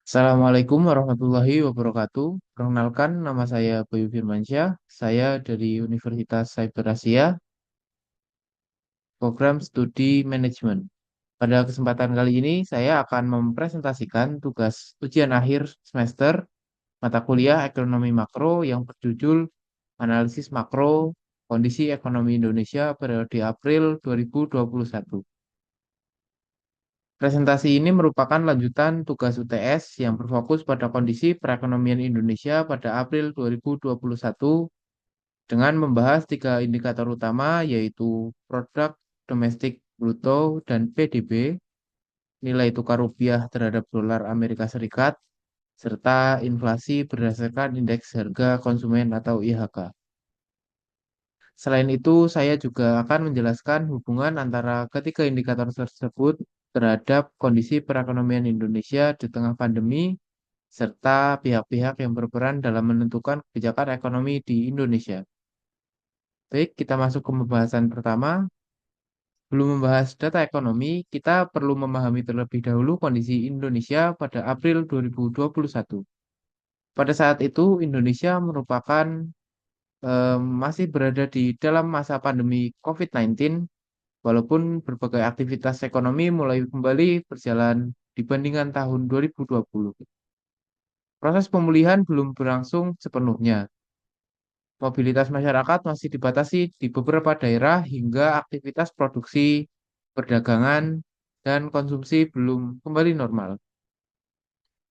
Assalamualaikum warahmatullahi wabarakatuh. Perkenalkan, nama saya Bayu Firmansyah. Saya dari Universitas Cyber Asia, Program Studi Manajemen. Pada kesempatan kali ini, saya akan mempresentasikan tugas ujian akhir semester mata kuliah Ekonomi Makro yang berjudul Analisis Makro Kondisi Ekonomi Indonesia periode April 2021. Presentasi ini merupakan lanjutan tugas UTS yang berfokus pada kondisi perekonomian Indonesia pada April 2021 dengan membahas tiga indikator utama yaitu Produk Domestik Bruto dan PDB, nilai tukar rupiah terhadap dolar Amerika Serikat, serta inflasi berdasarkan indeks harga konsumen atau IHK. Selain itu, saya juga akan menjelaskan hubungan antara ketiga indikator tersebut terhadap kondisi perekonomian Indonesia di tengah pandemi, serta pihak-pihak yang berperan dalam menentukan kebijakan ekonomi di Indonesia. Baik, kita masuk ke pembahasan pertama. Belum membahas data ekonomi, kita perlu memahami terlebih dahulu kondisi Indonesia pada April 2021. Pada saat itu, Indonesia merupakan masih berada di dalam masa pandemi COVID-19. Walaupun berbagai aktivitas ekonomi mulai kembali berjalan dibandingkan tahun 2020. Proses pemulihan belum berlangsung sepenuhnya. Mobilitas masyarakat masih dibatasi di beberapa daerah hingga aktivitas produksi, perdagangan, dan konsumsi belum kembali normal.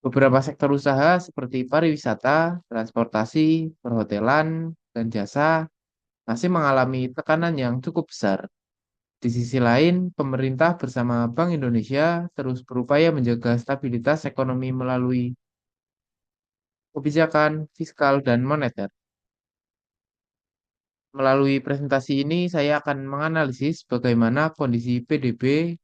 Beberapa sektor usaha seperti pariwisata, transportasi, perhotelan, dan jasa masih mengalami tekanan yang cukup besar. Di sisi lain, pemerintah bersama Bank Indonesia terus berupaya menjaga stabilitas ekonomi melalui kebijakan fiskal dan moneter. Melalui presentasi ini, saya akan menganalisis bagaimana kondisi PDB,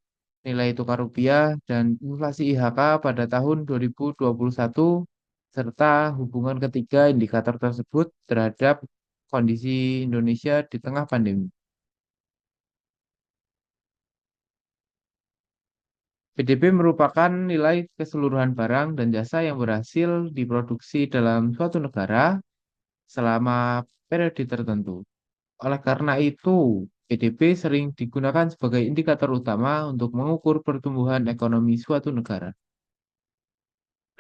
nilai tukar rupiah, dan inflasi IHK pada tahun 2021, serta hubungan ketiga indikator tersebut terhadap kondisi Indonesia di tengah pandemi. PDB merupakan nilai keseluruhan barang dan jasa yang berhasil diproduksi dalam suatu negara selama periode tertentu. Oleh karena itu, PDB sering digunakan sebagai indikator utama untuk mengukur pertumbuhan ekonomi suatu negara.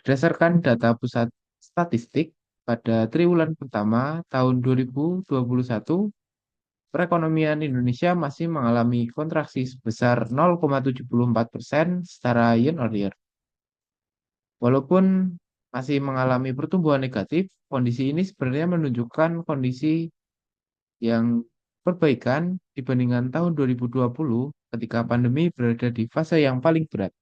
Berdasarkan data Pusat Statistik, pada triwulan pertama tahun 2021, perekonomian Indonesia masih mengalami kontraksi sebesar 0,74% secara year on year. Walaupun masih mengalami pertumbuhan negatif, kondisi ini sebenarnya menunjukkan kondisi yang perbaikan dibandingkan tahun 2020 ketika pandemi berada di fase yang paling berat.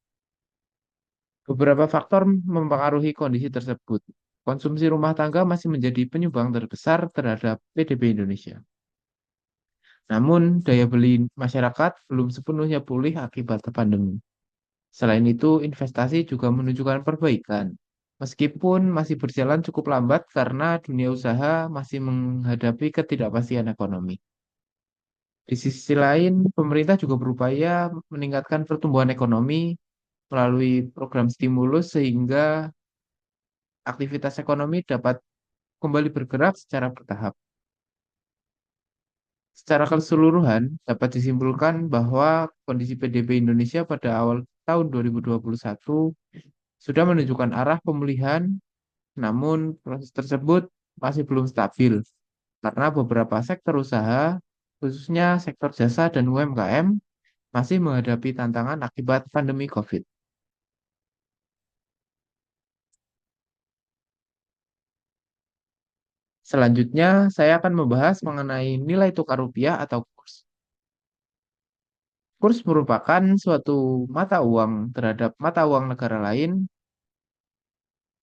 Beberapa faktor mempengaruhi kondisi tersebut. Konsumsi rumah tangga masih menjadi penyumbang terbesar terhadap PDB Indonesia. Namun, daya beli masyarakat belum sepenuhnya pulih akibat pandemi. Selain itu, investasi juga menunjukkan perbaikan. Meskipun masih berjalan cukup lambat karena dunia usaha masih menghadapi ketidakpastian ekonomi. Di sisi lain, pemerintah juga berupaya meningkatkan pertumbuhan ekonomi melalui program stimulus sehingga aktivitas ekonomi dapat kembali bergerak secara bertahap. Secara keseluruhan, dapat disimpulkan bahwa kondisi PDB Indonesia pada awal tahun 2021 sudah menunjukkan arah pemulihan, namun proses tersebut masih belum stabil karena beberapa sektor usaha, khususnya sektor jasa dan UMKM, masih menghadapi tantangan akibat pandemi COVID. Selanjutnya, saya akan membahas mengenai nilai tukar rupiah atau kurs. Kurs merupakan suatu mata uang terhadap mata uang negara lain.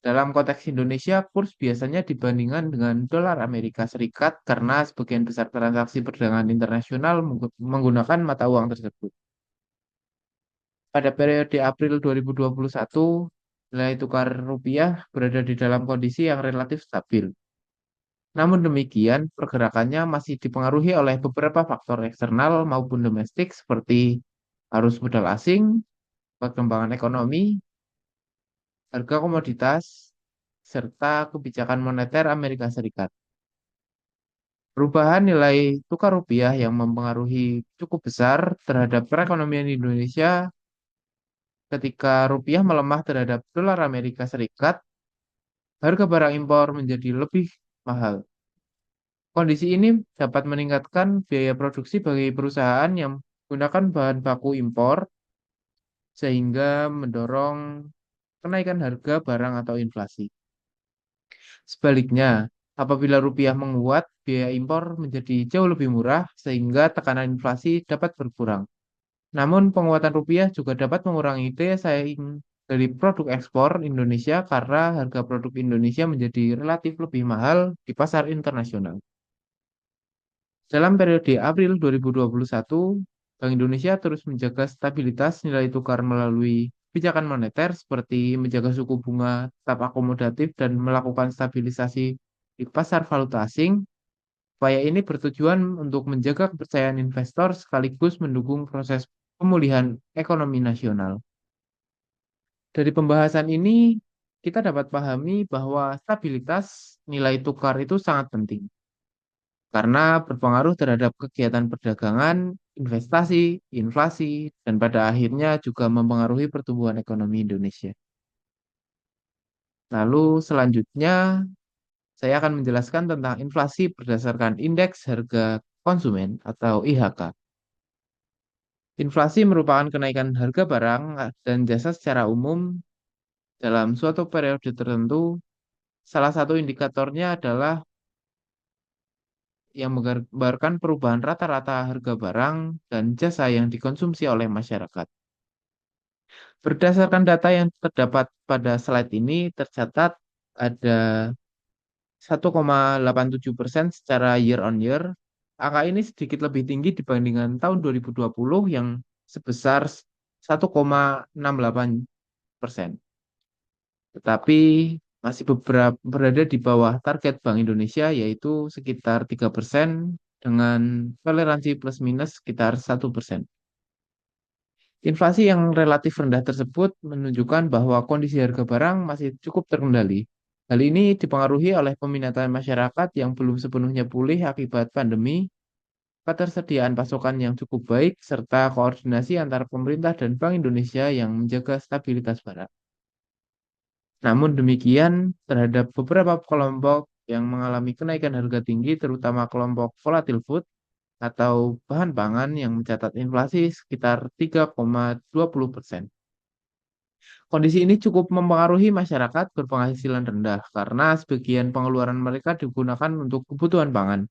Dalam konteks Indonesia, kurs biasanya dibandingkan dengan dolar Amerika Serikat karena sebagian besar transaksi perdagangan internasional menggunakan mata uang tersebut. Pada periode April 2021, nilai tukar rupiah berada di dalam kondisi yang relatif stabil. Namun demikian, pergerakannya masih dipengaruhi oleh beberapa faktor eksternal maupun domestik seperti arus modal asing, perkembangan ekonomi, harga komoditas, serta kebijakan moneter Amerika Serikat. Perubahan nilai tukar rupiah yang mempengaruhi cukup besar terhadap perekonomian Indonesia ketika rupiah melemah terhadap dolar Amerika Serikat, harga barang impor menjadi lebih mahal. Kondisi ini dapat meningkatkan biaya produksi bagi perusahaan yang menggunakan bahan baku impor, sehingga mendorong kenaikan harga barang atau inflasi. Sebaliknya, apabila rupiah menguat, biaya impor menjadi jauh lebih murah, sehingga tekanan inflasi dapat berkurang. Namun, penguatan rupiah juga dapat mengurangi daya saing dari produk ekspor Indonesia karena harga produk Indonesia menjadi relatif lebih mahal di pasar internasional. Dalam periode April 2021, Bank Indonesia terus menjaga stabilitas nilai tukar melalui kebijakan moneter seperti menjaga suku bunga tetap akomodatif dan melakukan stabilisasi di pasar valuta asing. Upaya ini bertujuan untuk menjaga kepercayaan investor sekaligus mendukung proses pemulihan ekonomi nasional. Dari pembahasan ini, kita dapat pahami bahwa stabilitas nilai tukar itu sangat penting karena berpengaruh terhadap kegiatan perdagangan, investasi, inflasi, dan pada akhirnya juga mempengaruhi pertumbuhan ekonomi Indonesia. Lalu selanjutnya, saya akan menjelaskan tentang inflasi berdasarkan Indeks Harga Konsumen atau IHK. Inflasi merupakan kenaikan harga barang dan jasa secara umum dalam suatu periode tertentu. Salah satu indikatornya adalah yang menggambarkan perubahan rata-rata harga barang dan jasa yang dikonsumsi oleh masyarakat. Berdasarkan data yang terdapat pada slide ini, tercatat ada 1,87% secara year on year. Angka ini sedikit lebih tinggi dibandingkan tahun 2020 yang sebesar 1,68%. Tetapi masih beberapa berada di bawah target Bank Indonesia yaitu sekitar 3% dengan toleransi plus minus sekitar 1%. Inflasi yang relatif rendah tersebut menunjukkan bahwa kondisi harga barang masih cukup terkendali. Hal ini dipengaruhi oleh peminatan masyarakat yang belum sepenuhnya pulih akibat pandemi, ketersediaan pasokan yang cukup baik, serta koordinasi antara pemerintah dan Bank Indonesia yang menjaga stabilitas barang. Namun demikian, terhadap beberapa kelompok yang mengalami kenaikan harga tinggi, terutama kelompok volatile food atau bahan pangan yang mencatat inflasi sekitar 3,20%. Kondisi ini cukup mempengaruhi masyarakat berpenghasilan rendah karena sebagian pengeluaran mereka digunakan untuk kebutuhan pangan.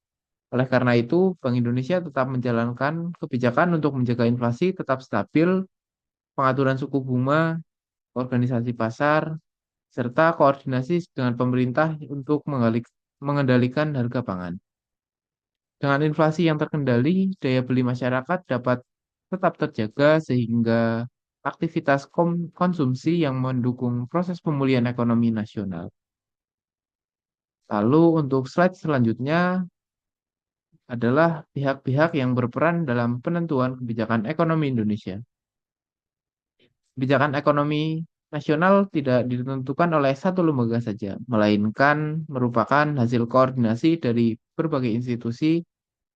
Oleh karena itu, Bank Indonesia tetap menjalankan kebijakan untuk menjaga inflasi tetap stabil, pengaturan suku bunga, organisasi pasar, serta koordinasi dengan pemerintah untuk mengendalikan harga pangan. Dengan inflasi yang terkendali, daya beli masyarakat dapat tetap terjaga sehingga aktivitas konsumsi yang mendukung proses pemulihan ekonomi nasional. Lalu untuk slide selanjutnya adalah pihak-pihak yang berperan dalam penentuan kebijakan ekonomi Indonesia. Kebijakan ekonomi nasional tidak ditentukan oleh satu lembaga saja, melainkan merupakan hasil koordinasi dari berbagai institusi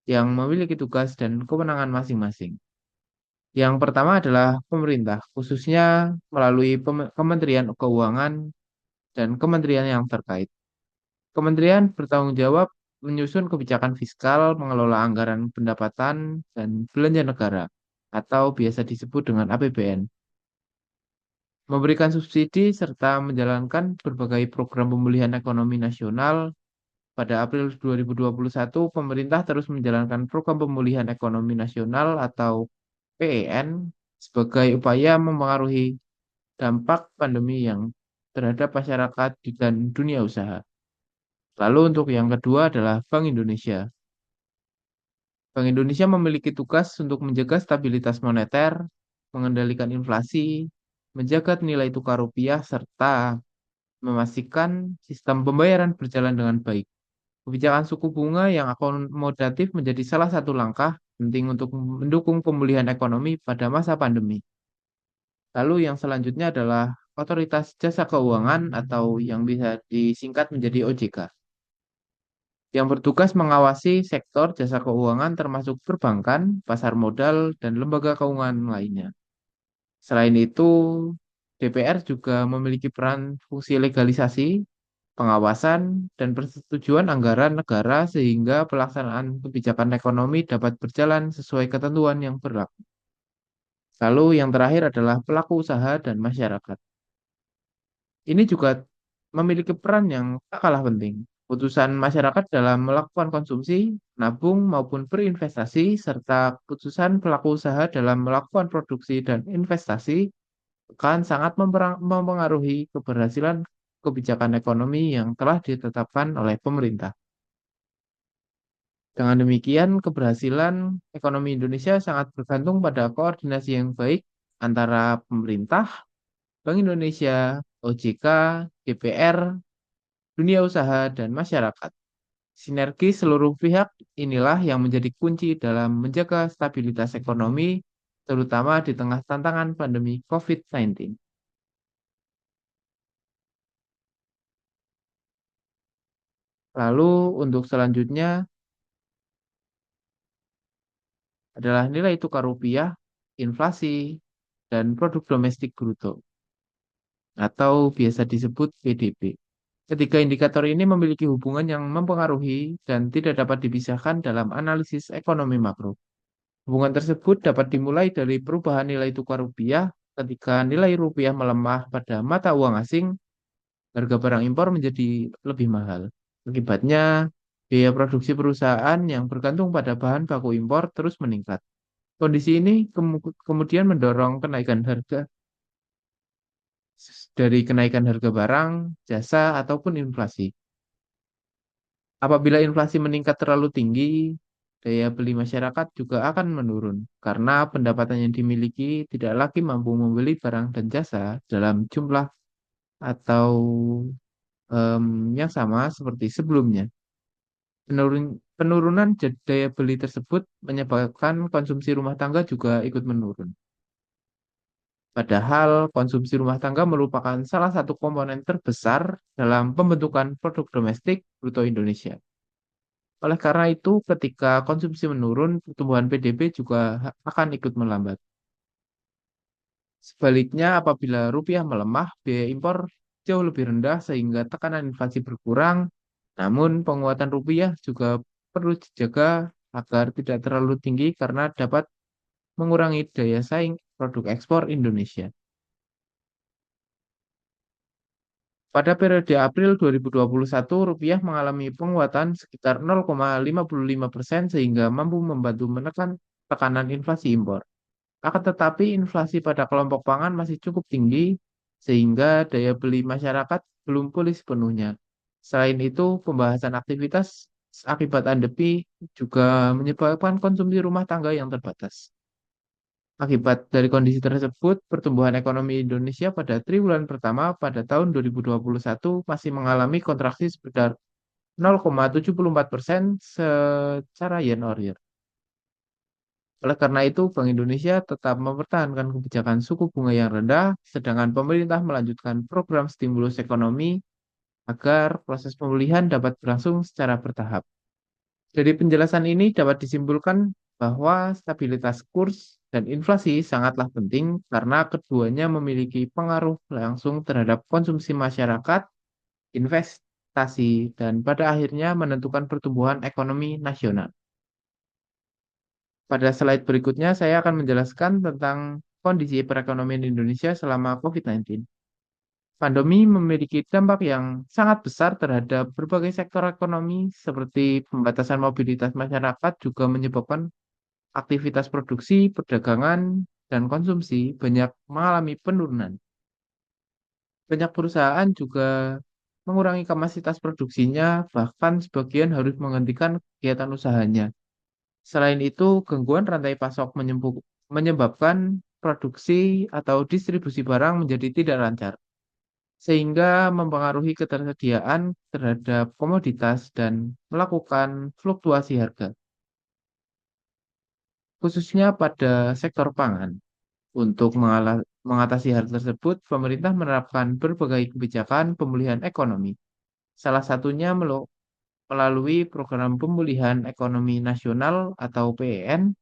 yang memiliki tugas dan kewenangan masing-masing. Yang pertama adalah pemerintah, khususnya melalui Kementerian Keuangan dan kementerian yang terkait. Kementerian bertanggung jawab menyusun kebijakan fiskal, mengelola anggaran pendapatan, dan belanja negara, atau biasa disebut dengan APBN. Memberikan subsidi serta menjalankan berbagai program pemulihan ekonomi nasional. Pada April 2021, pemerintah terus menjalankan program pemulihan ekonomi nasional atau PEN sebagai upaya mempengaruhi dampak pandemi yang terhadap masyarakat dan dunia usaha. Lalu untuk yang kedua adalah Bank Indonesia. Bank Indonesia memiliki tugas untuk menjaga stabilitas moneter, mengendalikan inflasi, menjaga nilai tukar rupiah, serta memastikan sistem pembayaran berjalan dengan baik. Kebijakan suku bunga yang akomodatif menjadi salah satu langkah penting untuk mendukung pemulihan ekonomi pada masa pandemi. Lalu yang selanjutnya adalah Otoritas Jasa Keuangan atau yang bisa disingkat menjadi OJK, yang bertugas mengawasi sektor jasa keuangan termasuk perbankan, pasar modal, dan lembaga keuangan lainnya. Selain itu, DPR juga memiliki peran fungsi legalisasi, pengawasan, dan persetujuan anggaran negara sehingga pelaksanaan kebijakan ekonomi dapat berjalan sesuai ketentuan yang berlaku. Lalu yang terakhir adalah pelaku usaha dan masyarakat. Ini juga memiliki peran yang tak kalah penting. Putusan masyarakat dalam melakukan konsumsi, nabung, maupun berinvestasi, serta putusan pelaku usaha dalam melakukan produksi dan investasi akan sangat mempengaruhi keberhasilan kebijakan ekonomi yang telah ditetapkan oleh pemerintah. Dengan demikian, keberhasilan ekonomi Indonesia sangat bergantung pada koordinasi yang baik antara pemerintah, Bank Indonesia, OJK, DPR, dunia usaha, dan masyarakat. Sinergi seluruh pihak inilah yang menjadi kunci dalam menjaga stabilitas ekonomi, terutama di tengah tantangan pandemi COVID-19. Lalu untuk selanjutnya adalah nilai tukar rupiah, inflasi, dan produk domestik bruto atau biasa disebut PDB. Ketiga indikator ini memiliki hubungan yang mempengaruhi dan tidak dapat dipisahkan dalam analisis ekonomi makro. Hubungan tersebut dapat dimulai dari perubahan nilai tukar rupiah ketika nilai rupiah melemah pada mata uang asing, harga barang impor menjadi lebih mahal. Akibatnya, biaya produksi perusahaan yang bergantung pada bahan baku impor terus meningkat. Kondisi ini kemudian mendorong kenaikan harga dari kenaikan harga barang, jasa, ataupun inflasi. Apabila inflasi meningkat terlalu tinggi, daya beli masyarakat juga akan menurun karena pendapatan yang dimiliki tidak lagi mampu membeli barang dan jasa dalam jumlah atau yang sama seperti sebelumnya. Penurunan daya beli tersebut menyebabkan konsumsi rumah tangga juga ikut menurun. Padahal konsumsi rumah tangga merupakan salah satu komponen terbesar dalam pembentukan produk domestik bruto Indonesia. Oleh karena itu, ketika konsumsi menurun, pertumbuhan PDB juga akan ikut melambat. Sebaliknya, apabila rupiah melemah, biaya impor jauh lebih rendah sehingga tekanan inflasi berkurang. Namun, penguatan rupiah juga perlu dijaga agar tidak terlalu tinggi karena dapat mengurangi daya saing produk ekspor Indonesia. Pada periode April 2021, rupiah mengalami penguatan sekitar 0,55% sehingga mampu membantu menekan tekanan inflasi impor. Akan tetapi inflasi pada kelompok pangan masih cukup tinggi sehingga daya beli masyarakat belum pulih sepenuhnya. Selain itu, pembahasan aktivitas akibat pandemi juga menyebabkan konsumsi rumah tangga yang terbatas. Akibat dari kondisi tersebut, pertumbuhan ekonomi Indonesia pada triwulan pertama pada tahun 2021 masih mengalami kontraksi sebesar 0,74% secara yen or year. Oleh karena itu, Bank Indonesia tetap mempertahankan kebijakan suku bunga yang rendah, sedangkan pemerintah melanjutkan program stimulus ekonomi agar proses pemulihan dapat berlangsung secara bertahap. Dari penjelasan ini dapat disimpulkan bahwa stabilitas kurs dan inflasi sangatlah penting karena keduanya memiliki pengaruh langsung terhadap konsumsi masyarakat, investasi, dan pada akhirnya menentukan pertumbuhan ekonomi nasional. Pada slide berikutnya, saya akan menjelaskan tentang kondisi perekonomian Indonesia selama COVID-19. Pandemi memiliki dampak yang sangat besar terhadap berbagai sektor ekonomi, seperti pembatasan mobilitas masyarakat juga menyebabkan aktivitas produksi, perdagangan, dan konsumsi banyak mengalami penurunan. Banyak perusahaan juga mengurangi kapasitas produksinya, bahkan sebagian harus menghentikan kegiatan usahanya. Selain itu, gangguan rantai pasok menyebabkan produksi atau distribusi barang menjadi tidak lancar, sehingga mempengaruhi ketersediaan terhadap komoditas dan melakukan fluktuasi harga, khususnya pada sektor pangan. Untuk Mengatasi hal tersebut, pemerintah menerapkan berbagai kebijakan pemulihan ekonomi. Salah satunya melalui Program Pemulihan Ekonomi Nasional atau PEN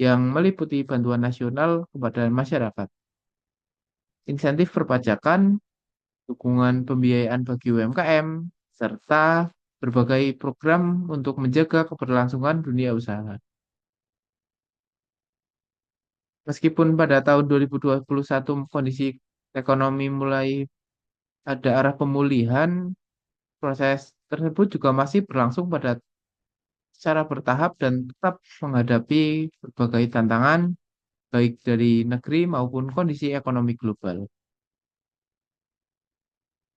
yang meliputi bantuan nasional kepada masyarakat, insentif perpajakan, dukungan pembiayaan bagi UMKM, serta berbagai program untuk menjaga keberlangsungan dunia usaha. Meskipun pada tahun 2021 kondisi ekonomi mulai ada arah pemulihan, proses tersebut juga masih berlangsung pada secara bertahap dan tetap menghadapi berbagai tantangan baik dari negeri maupun kondisi ekonomi global.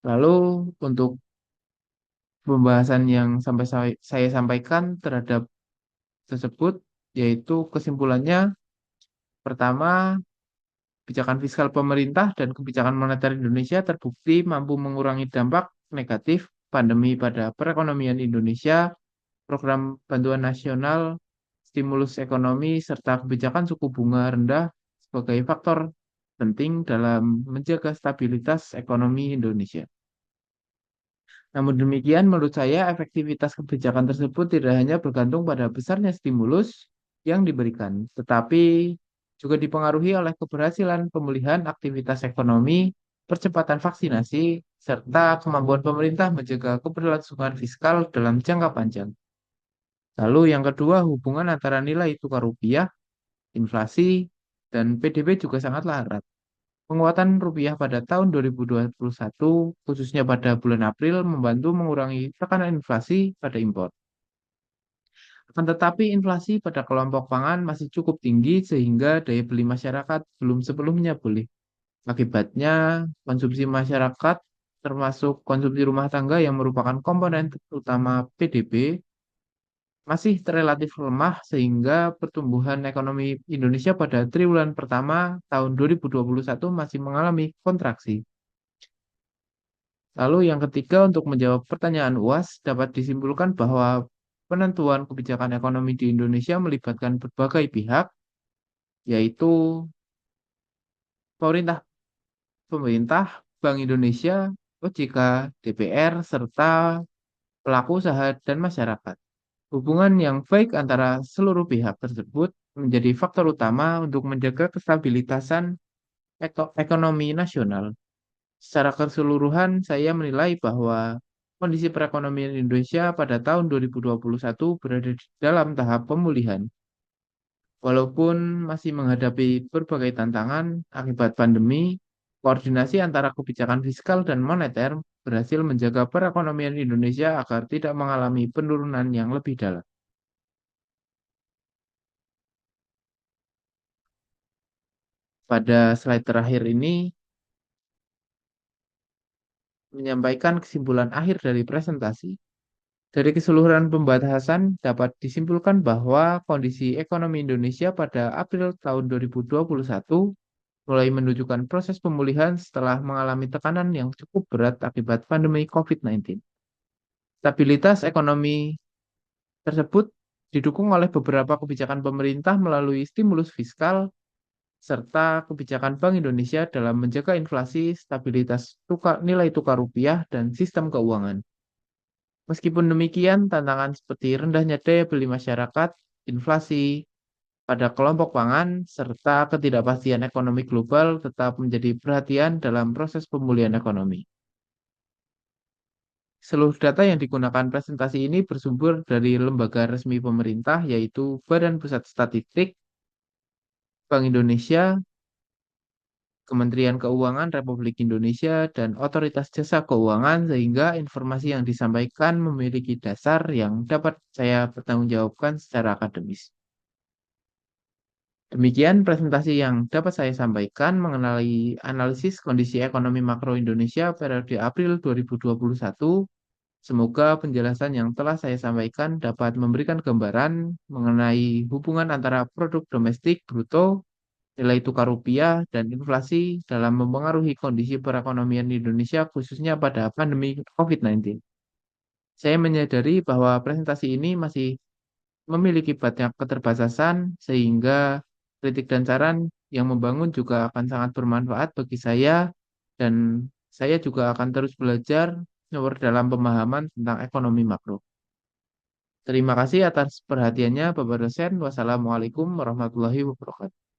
Lalu untuk pembahasan yang sampai saya sampaikan terhadap tersebut, yaitu kesimpulannya, pertama, kebijakan fiskal pemerintah dan kebijakan moneter Indonesia terbukti mampu mengurangi dampak negatif pandemi pada perekonomian Indonesia. Program bantuan nasional, stimulus ekonomi, serta kebijakan suku bunga rendah sebagai faktor penting dalam menjaga stabilitas ekonomi Indonesia. Namun demikian, menurut saya efektivitas kebijakan tersebut tidak hanya bergantung pada besarnya stimulus yang diberikan, tetapi juga dipengaruhi oleh keberhasilan pemulihan aktivitas ekonomi, percepatan vaksinasi, serta kemampuan pemerintah menjaga keberlangsungan fiskal dalam jangka panjang. Lalu yang kedua, hubungan antara nilai tukar rupiah, inflasi, dan PDB juga sangatlah erat. Penguatan rupiah pada tahun 2021, khususnya pada bulan April, membantu mengurangi tekanan inflasi pada impor. Akan tetapi inflasi pada kelompok pangan masih cukup tinggi sehingga daya beli masyarakat belum sepenuhnya pulih. Akibatnya, konsumsi masyarakat termasuk konsumsi rumah tangga yang merupakan komponen utama PDB masih relatif lemah sehingga pertumbuhan ekonomi Indonesia pada triwulan pertama tahun 2021 masih mengalami kontraksi. Lalu yang ketiga, untuk menjawab pertanyaan UAS, dapat disimpulkan bahwa penentuan kebijakan ekonomi di Indonesia melibatkan berbagai pihak, yaitu pemerintah, pemerintah, Bank Indonesia, OJK, DPR, serta pelaku usaha dan masyarakat. Hubungan yang baik antara seluruh pihak tersebut menjadi faktor utama untuk menjaga kestabilitasan ekonomi nasional. Secara keseluruhan, saya menilai bahwa kondisi perekonomian Indonesia pada tahun 2021 berada di dalam tahap pemulihan. Walaupun masih menghadapi berbagai tantangan akibat pandemi, koordinasi antara kebijakan fiskal dan moneter berhasil menjaga perekonomian Indonesia agar tidak mengalami penurunan yang lebih dalam. Pada slide terakhir ini menyampaikan kesimpulan akhir dari presentasi. Dari keseluruhan pembahasan dapat disimpulkan bahwa kondisi ekonomi Indonesia pada April tahun 2021 mulai menunjukkan proses pemulihan setelah mengalami tekanan yang cukup berat akibat pandemi COVID-19. Stabilitas ekonomi tersebut didukung oleh beberapa kebijakan pemerintah melalui stimulus fiskal serta kebijakan Bank Indonesia dalam menjaga inflasi, stabilitas nilai tukar rupiah, dan sistem keuangan. Meskipun demikian, tantangan seperti rendahnya daya beli masyarakat, inflasi pada kelompok pangan, serta ketidakpastian ekonomi global tetap menjadi perhatian dalam proses pemulihan ekonomi. Seluruh data yang digunakan presentasi ini bersumber dari lembaga resmi pemerintah, yaitu Badan Pusat Statistik, Bank Indonesia, Kementerian Keuangan Republik Indonesia, dan Otoritas Jasa Keuangan, sehingga informasi yang disampaikan memiliki dasar yang dapat saya pertanggungjawabkan secara akademis. Demikian presentasi yang dapat saya sampaikan mengenai analisis kondisi ekonomi makro Indonesia periode April 2021. Semoga penjelasan yang telah saya sampaikan dapat memberikan gambaran mengenai hubungan antara produk domestik bruto, nilai tukar rupiah, dan inflasi dalam mempengaruhi kondisi perekonomian Indonesia khususnya pada pandemi COVID-19. Saya menyadari bahwa presentasi ini masih memiliki banyak keterbatasan sehingga kritik dan saran yang membangun juga akan sangat bermanfaat bagi saya dan saya juga akan terus belajar dalam pemahaman tentang ekonomi makro. Terima kasih atas perhatiannya, Bapak dosen. Wassalamualaikum warahmatullahi wabarakatuh.